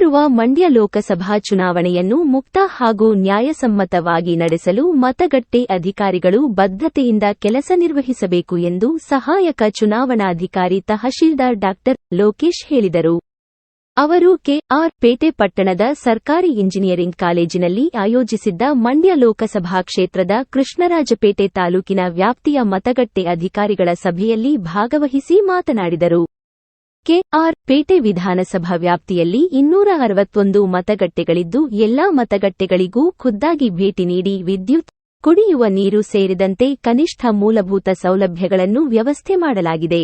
ಮುಂಬರುವ ಮಂಡ್ಯ ಲೋಕಸಭಾ ಚುನಾವಣೆಯನ್ನು ಮುಕ್ತ ಹಾಗೂ ನ್ಯಾಯಸಮ್ಮತವಾಗಿ ನಡೆಸಲು ಮತಗಟ್ಟೆ ಅಧಿಕಾರಿಗಳು ಬದ್ಧತೆಯಿಂದ ಕೆಲಸ ನಿರ್ವಹಿಸಬೇಕು ಎಂದು ಸಹಾಯಕ ಚುನಾವಣಾಧಿಕಾರಿ ತಹಶೀಲ್ದಾರ್ ಡಾ. ಲೋಕೇಶ್ ಹೇಳಿದರು. ಅವರು ಕೆ.ಆರ್. ಪೇಟೆ ಪಟ್ಟಣದ ಸರ್ಕಾರಿ ಇಂಜಿನಿಯರಿಂಗ್ ಕಾಲೇಜಿನಲ್ಲಿ ಆಯೋಜಿಸಿದ್ದ ಮಂಡ್ಯ ಲೋಕಸಭಾ ಕ್ಷೇತ್ರದ ಕೃಷ್ಣರಾಜಪೇಟೆ ತಾಲೂಕಿನ ವ್ಯಾಪ್ತಿಯ ಮತಗಟ್ಟೆ ಅಧಿಕಾರಿಗಳ ಸಭೆಯಲ್ಲಿ ಭಾಗವಹಿಸಿ ಮಾತನಾಡಿದರು. ಕೆ.ಆರ್. ಪೇಟೆ ವಿಧಾನಸಭಾ ವ್ಯಾಪ್ತಿಯಲ್ಲಿ 261 ಮತಗಟ್ಟೆಗಳಿದ್ದು ಎಲ್ಲಾ ಮತಗಟ್ಟೆಗಳಿಗೂ ಖುದ್ದಾಗಿ ಭೇಟಿ ನೀಡಿ ವಿದ್ಯುತ್, ಕುಡಿಯುವ ನೀರು ಸೇರಿದಂತೆ ಕನಿಷ್ಠ ಮೂಲಭೂತ ಸೌಲಭ್ಯಗಳನ್ನು ವ್ಯವಸ್ಥೆ ಮಾಡಲಾಗಿದೆ.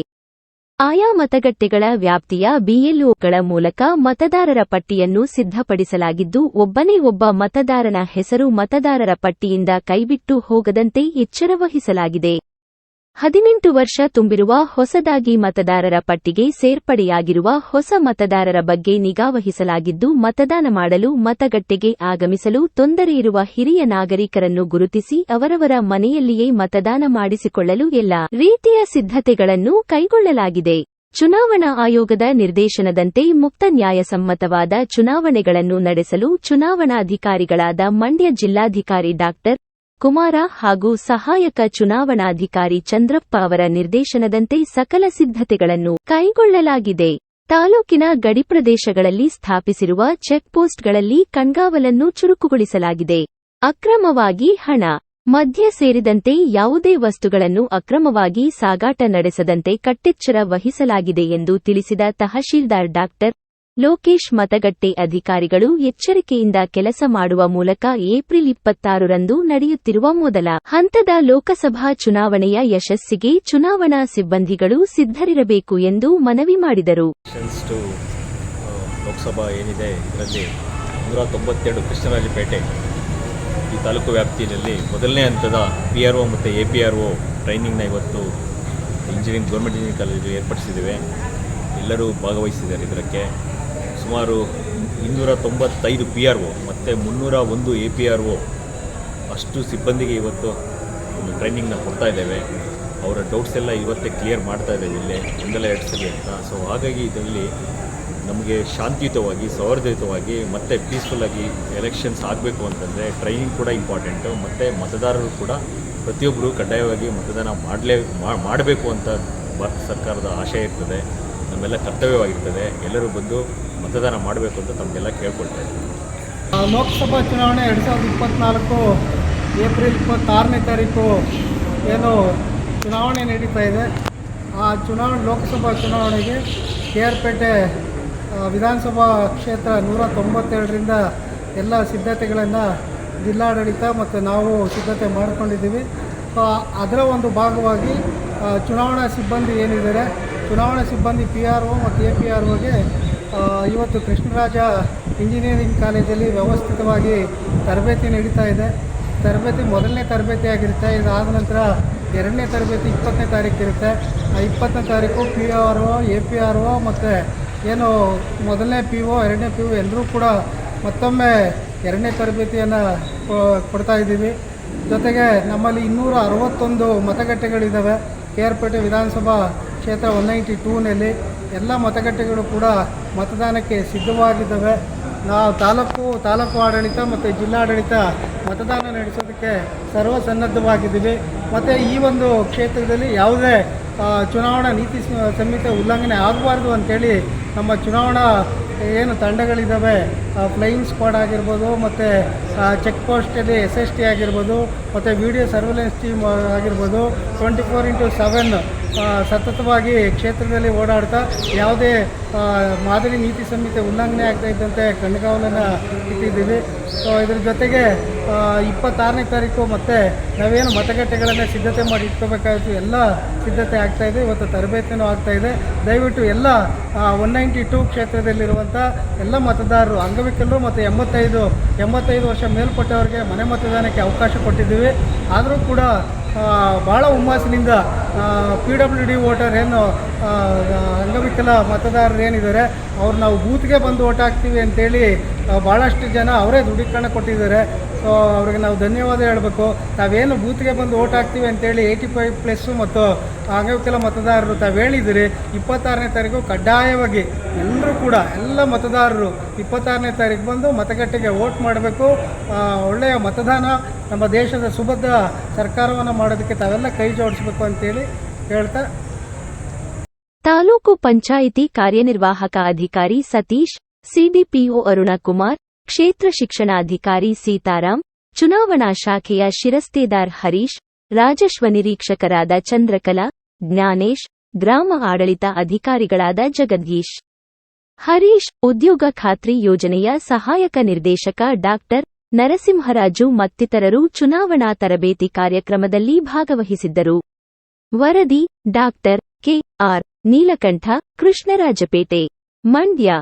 ಆಯಾ ಮತಗಟ್ಟೆಗಳ ವ್ಯಾಪ್ತಿಯ ಬಿಎಲ್ಒಗಳ ಮೂಲಕ ಮತದಾರರ ಪಟ್ಟಿಯನ್ನು ಸಿದ್ಧಪಡಿಸಲಾಗಿದ್ದು ಒಬ್ಬನೇ ಒಬ್ಬ ಮತದಾರನ ಹೆಸರು ಮತದಾರರ ಪಟ್ಟಿಯಿಂದ ಕೈಬಿಟ್ಟು ಹೋಗದಂತೆ ಎಚ್ಚರ ವಹಿಸಲಾಗಿದೆ. 18 ವರ್ಷ ತುಂಬಿರುವ ಹೊಸದಾಗಿ ಮತದಾರರ ಪಟ್ಟಿಗೆ ಸೇರ್ಪಡೆಯಾಗಿರುವ ಹೊಸ ಮತದಾರರ ಬಗ್ಗೆ ನಿಗಾವಹಿಸಲಾಗಿದ್ದು ಮತದಾನ ಮಾಡಲು ಮತಗಟ್ಟೆಗೆ ಆಗಮಿಸಲು ತೊಂದರೆಯಿರುವ ಹಿರಿಯ ನಾಗರಿಕರನ್ನು ಗುರುತಿಸಿ ಅವರವರ ಮನೆಯಲ್ಲಿಯೇ ಮತದಾನ ಮಾಡಿಸಿಕೊಳ್ಳಲು ಎಲ್ಲ ರೀತಿಯ ಸಿದ್ಧತೆಗಳನ್ನು ಕೈಗೊಳ್ಳಲಾಗಿದೆ. ಚುನಾವಣಾ ಆಯೋಗದ ನಿರ್ದೇಶನದಂತೆ ಮುಕ್ತ ನ್ಯಾಯಸಮ್ಮತವಾದ ಚುನಾವಣೆಗಳನ್ನು ನಡೆಸಲು ಚುನಾವಣಾಧಿಕಾರಿಗಳಾದ ಮಂಡ್ಯ ಜಿಲ್ಲಾಧಿಕಾರಿ ಡಾ. ಕುಮಾರ ಹಾಗೂ ಸಹಾಯಕ ಚುನಾವಣಾಧಿಕಾರಿ ಚಂದ್ರಪ್ಪ ಅವರ ನಿರ್ದೇಶನದಂತೆ ಸಕಲ ಸಿದ್ಧತೆಗಳನ್ನು ಕೈಗೊಳ್ಳಲಾಗಿದೆ. ತಾಲೂಕಿನ ಗಡಿಪ್ರದೇಶಗಳಲ್ಲಿ ಸ್ಥಾಪಿಸಿರುವ ಚೆಕ್ಪೋಸ್ಟ್ಗಳಲ್ಲಿ ಕಣ್ಗಾವಲನ್ನು ಚುರುಕುಗೊಳಿಸಲಾಗಿದೆ. ಅಕ್ರಮವಾಗಿ ಹಣ, ಮದ್ಯ ಸೇರಿದಂತೆ ಯಾವುದೇ ವಸ್ತುಗಳನ್ನು ಅಕ್ರಮವಾಗಿ ಸಾಗಾಟ ನಡೆಸದಂತೆ ಕಟ್ಟೆಚ್ಚರ ವಹಿಸಲಾಗಿದೆ ಎಂದು ತಿಳಿಸಿದ ತಹಶೀಲ್ದಾರ್ ಡಾ. ಲೋಕೇಶ್ ಮತಗಟ್ಟೆ ಅಧಿಕಾರಿಗಳು ಎಚ್ಚರಿಕೆಯಿಂದ ಕೆಲಸ ಮಾಡುವ ಮೂಲಕ ಏಪ್ರಿಲ್ 26ರಂದು ನಡೆಯುತ್ತಿರುವ ಮೊದಲ ಹಂತದ ಲೋಕಸಭಾ ಚುನಾವಣೆಯ ಯಶಸ್ಸಿಗೆ ಚುನಾವಣಾ ಸಿಬ್ಬಂದಿಗಳು ಸಿದ್ಧರಿರಬೇಕು ಎಂದು ಮನವಿ ಮಾಡಿದರು. ಲೋಕಸಭಾ ಏನಿದೆ ಇದರಲ್ಲಿ 192 ಕೃಷ್ಣರಾಜಪೇಟೆ ಈ ತಾಲೂಕು ವ್ಯಾಪ್ತಿಯಲ್ಲಿ ಮೊದಲನೇ ಹಂತದ PRO ಮತ್ತು APRO ಟ್ರೈನಿಂಗ್ನ ಇವತ್ತು ಗೌರ್ಮೆಂಟ್ ಇಂಜಿನಿಯರಿಂಗ್ ಕಾಲೇಜು ಏರ್ಪಡಿಸಿದ್ದೇವೆ. ಎಲ್ಲರೂ ಭಾಗವಹಿಸಿದ್ದಾರೆ. ಇದಕ್ಕೆ ಸುಮಾರು 295 PRO ಮತ್ತು 301 APRO ಅಷ್ಟು ಸಿಬ್ಬಂದಿಗೆ ಇವತ್ತು ಒಂದು ಟ್ರೈನಿಂಗ್ನ ಕೊಡ್ತಾ ಇದ್ದೇವೆ. ಅವರ ಡೌಟ್ಸ್ ಎಲ್ಲ ಇವತ್ತೇ ಕ್ಲಿಯರ್ ಮಾಡ್ತಾ ಇದ್ದೇವೆ ಇಲ್ಲಿ ಒಂದಲ್ಲ ಎರಡು ಸಲ ಅಂತ. ಸೊ ಹಾಗಾಗಿ ಇದರಲ್ಲಿ ನಮಗೆ ಶಾಂತಿಯುತವಾಗಿ ಸೌಹಾರ್ದಯುತವಾಗಿ ಮತ್ತು ಪೀಸ್ಫುಲ್ಲಾಗಿ ಎಲೆಕ್ಷನ್ಸ್ ಆಗಬೇಕು ಅಂತಂದರೆ ಟ್ರೈನಿಂಗ್ ಕೂಡ ಇಂಪಾರ್ಟೆಂಟು. ಮತ್ತು ಮತದಾರರು ಕೂಡ ಪ್ರತಿಯೊಬ್ಬರು ಕಡ್ಡಾಯವಾಗಿ ಮತದಾನ ಮಾಡಬೇಕು ಅಂತ ಭಾರತ ಸರ್ಕಾರದ ಆಶಯ ಇರ್ತದೆ, ನಮ್ಮೆಲ್ಲ ಕರ್ತವ್ಯವಾಗಿರ್ತದೆ. ಎಲ್ಲರೂ ಬಂದು ಮತದಾನ ಮಾಡಬೇಕು ಅಂತ ತಮಗೆಲ್ಲ ಕೇಳ್ಕೊಳ್ತಾ ಇದ್ದೀವಿ. ಲೋಕಸಭಾ ಚುನಾವಣೆ 2024 ಏಪ್ರಿಲ್ 26ನೇ ತಾರೀಕು ಏನು ಚುನಾವಣೆ ನಡೀತಾ ಇದೆ. ಆ ಲೋಕಸಭಾ ಚುನಾವಣೆಗೆ ಕೆ.ಆರ್. ಪೇಟೆ ವಿಧಾನಸಭಾ ಕ್ಷೇತ್ರ 197ರಿಂದ ಎಲ್ಲ ಸಿದ್ಧತೆಗಳನ್ನು ಜಿಲ್ಲಾಡಳಿತ ಮತ್ತು ನಾವು ಸಿದ್ಧತೆ ಮಾಡಿಕೊಂಡಿದ್ದೀವಿ. ಅದರ ಒಂದು ಭಾಗವಾಗಿ ಚುನಾವಣಾ ಸಿಬ್ಬಂದಿ ಏನಿದ್ದಾರೆ, ಚುನಾವಣಾ ಸಿಬ್ಬಂದಿ PRO ಮತ್ತು APROಗೆ ಇವತ್ತು ಕೃಷ್ಣರಾಜ ಇಂಜಿನಿಯರಿಂಗ್ ಕಾಲೇಜಲ್ಲಿ ವ್ಯವಸ್ಥಿತವಾಗಿ ತರಬೇತಿ ನಡೀತಾ ಇದೆ. ತರಬೇತಿ ಮೊದಲನೇ ತರಬೇತಿ ಆಗಿರುತ್ತೆ. ಇದಾದ ನಂತರ ಎರಡನೇ ತರಬೇತಿ 20ನೇ ತಾರೀಕು ಇರುತ್ತೆ. ಆ 20ನೇ ತಾರೀಕು PRO, APRO ಮತ್ತು ಏನು ಮೊದಲನೇ PO, ಎರಡನೇ PO ಎಲ್ಲರೂ ಕೂಡ ಮತ್ತೊಮ್ಮೆ ಎರಡನೇ ತರಬೇತಿಯನ್ನು ಕೊಡ್ತಾ ಇದ್ದೀವಿ. ಜೊತೆಗೆ ನಮ್ಮಲ್ಲಿ 261 ಮತಗಟ್ಟೆಗಳಿದ್ದಾವೆ. ಕೆ.ಆರ್. ಪೇಟೆ ವಿಧಾನಸಭಾ ಕ್ಷೇತ್ರ 192ನಲ್ಲಿ ಎಲ್ಲ ಮತಗಟ್ಟೆಗಳು ಕೂಡ ಮತದಾನಕ್ಕೆ ಸಿದ್ಧವಾಗಿದ್ದಾವೆ. ನಾವು ತಾಲೂಕು ಆಡಳಿತ ಮತ್ತು ಜಿಲ್ಲಾಡಳಿತ ಮತದಾನ ನಡೆಸೋದಕ್ಕೆ ಸರ್ವಸನ್ನದ್ಧವಾಗಿದ್ದೀವಿ. ಮತ್ತು ಈ ಒಂದು ಕ್ಷೇತ್ರದಲ್ಲಿ ಯಾವುದೇ ಚುನಾವಣಾ ನೀತಿ ಸಂಹಿತೆ ಉಲ್ಲಂಘನೆ ಆಗಬಾರ್ದು ಅಂಥೇಳಿ ನಮ್ಮ ಚುನಾವಣಾ ಏನು ತಂಡಗಳಿದ್ದಾವೆ, ಫ್ಲೈಯಿಂಗ್ ಸ್ಕ್ವಾಡ್ ಆಗಿರ್ಬೋದು, ಮತ್ತು ಚೆಕ್ ಪೋಸ್ಟಲ್ಲಿ SST ಆಗಿರ್ಬೋದು, ಮತ್ತು ವಿಡಿಯೋ ಸರ್ವೆಲೆನ್ಸ್ ಟೀಮ್ ಆಗಿರ್ಬೋದು 24x7 ಸತತವಾಗಿ ಕ್ಷೇತ್ರದಲ್ಲಿ ಓಡಾಡ್ತಾ ಯಾವುದೇ ಮಾದರಿ ನೀತಿ ಸಂಹಿತೆ ಉಲ್ಲಂಘನೆ ಆಗ್ತಾ ಇದ್ದಂತೆ ಕಣ್ಗಾವಲನ್ನು ಇಟ್ಟಿದ್ದೀವಿ. ಸೊ ಇದ್ರ ಜೊತೆಗೆ 26ನೇ ತಾರೀಕು ಮತ್ತು ನಾವೇನು ಮತಗಟ್ಟೆಗಳನ್ನು ಸಿದ್ಧತೆ ಮಾಡಿ ಇಟ್ಕೋಬೇಕಾಯಿತು ಎಲ್ಲ ಸಿದ್ಧತೆ ಆಗ್ತಾಯಿದೆ. ಇವತ್ತು ತರಬೇತಿನೂ ಆಗ್ತಾಯಿದೆ. ದಯವಿಟ್ಟು ಎಲ್ಲ 192 ಕ್ಷೇತ್ರದಲ್ಲಿರುವಂಥ ಎಲ್ಲ ಮತದಾರರು, ಅಂಗವಿಕಲರು ಮತ್ತು 85 ವರ್ಷ ಮೇಲ್ಪಟ್ಟವರಿಗೆ ಮನೆ ಮತದಾನಕ್ಕೆ ಅವಕಾಶ ಕೊಟ್ಟಿದ್ದೀವಿ. ಆದರೂ ಕೂಡ ಭಾಳ ಹುಮ್ಮಸ್ಸಿನಿಂದ PWD ವೋಟರ್ ಏನು ಅಂಗವಿಕಲ ಮತದಾರರು ಏನಿದ್ದಾರೆ ಅವ್ರು ನಾವು ಬೂತ್ಗೆ ಬಂದು ಓಟ್ ಹಾಕ್ತೀವಿ ಅಂತೇಳಿ ಭಾಳಷ್ಟು ಜನ ಅವರೇ ದೃಢೀಕರಣ ಕೊಟ್ಟಿದ್ದಾರೆ. ಸೊ ಅವ್ರಿಗೆ ನಾವು ಧನ್ಯವಾದ ಹೇಳಬೇಕು. ತಾವೇನು ಬೂತ್ಗೆ ಬಂದು ಓಟ್ ಹಾಕ್ತೀವಿ ಅಂತೇಳಿ 85+ ಮತ್ತು ಅಂಗವಿಕಲ ಮತದಾರರು ತಾವು ಹೇಳಿದಿರಿ. 26ನೇ ತಾರೀಕು ಕಡ್ಡಾಯವಾಗಿ ಎಲ್ಲರೂ ಕೂಡ ಎಲ್ಲ ಮತದಾರರು 26ನೇ ತಾರೀಕು ಬಂದು ಮತಗಟ್ಟೆಗೆ ವೋಟ್ ಮಾಡಬೇಕು. ಒಳ್ಳೆಯ ಮತದಾನ ನಮ್ಮ ದೇಶದ ಸುಭದ್ರ ಸರ್ಕಾರವನ್ನು ಮಾಡೋದಕ್ಕೆ ತಾವೆಲ್ಲ ಕೈ ಜೋಡಿಸಬೇಕು ಅಂತೇಳಿ ಹೇಳ್ತಾ ತಾಲೂಕು ಪಂಚಾಯಿತಿ ಕಾರ್ಯನಿರ್ವಾಹಕ ಅಧಿಕಾರಿ ಸತೀಶ್, ಸಿಡಿಪಿಒ ಅರುಣಕುಮಾರ್, ಕ್ಷೇತ್ರ ಶಿಕ್ಷಣಾಧಿಕಾರಿ ಸೀತಾರಾಂ, ಚುನಾವಣಾ ಶಾಖೆಯ ಶಿರಸ್ತೇದಾರ್ ಹರೀಶ್, ರಾಜಸ್ವ ನಿರೀಕ್ಷಕರಾದ ಚಂದ್ರಕಲಾ, ಜ್ಞಾನೇಶ್, ಗ್ರಾಮ ಆಡಳಿತ ಅಧಿಕಾರಿಗಳಾದ ಜಗದೀಶ್, ಹರೀಶ್, ಉದ್ಯೋಗ ಖಾತ್ರಿ ಯೋಜನೆಯ ಸಹಾಯಕ ನಿರ್ದೇಶಕ ಡಾಕ್ಟರ್ ನರಸಿಂಹರಾಜು ಮತ್ತಿತರರು ಚುನಾವಣಾ ತರಬೇತಿ ಕಾರ್ಯಕ್ರಮದಲ್ಲಿ ಭಾಗವಹಿಸಿದ್ದರು. ವರದಿ ಡಾಕ್ಟರ್ ಕೆ.ಆರ್. ನೀಲಕಂಠ, ಕೃಷ್ಣರಾಜಪೇಟೆ, ಮಂಡ್ಯ.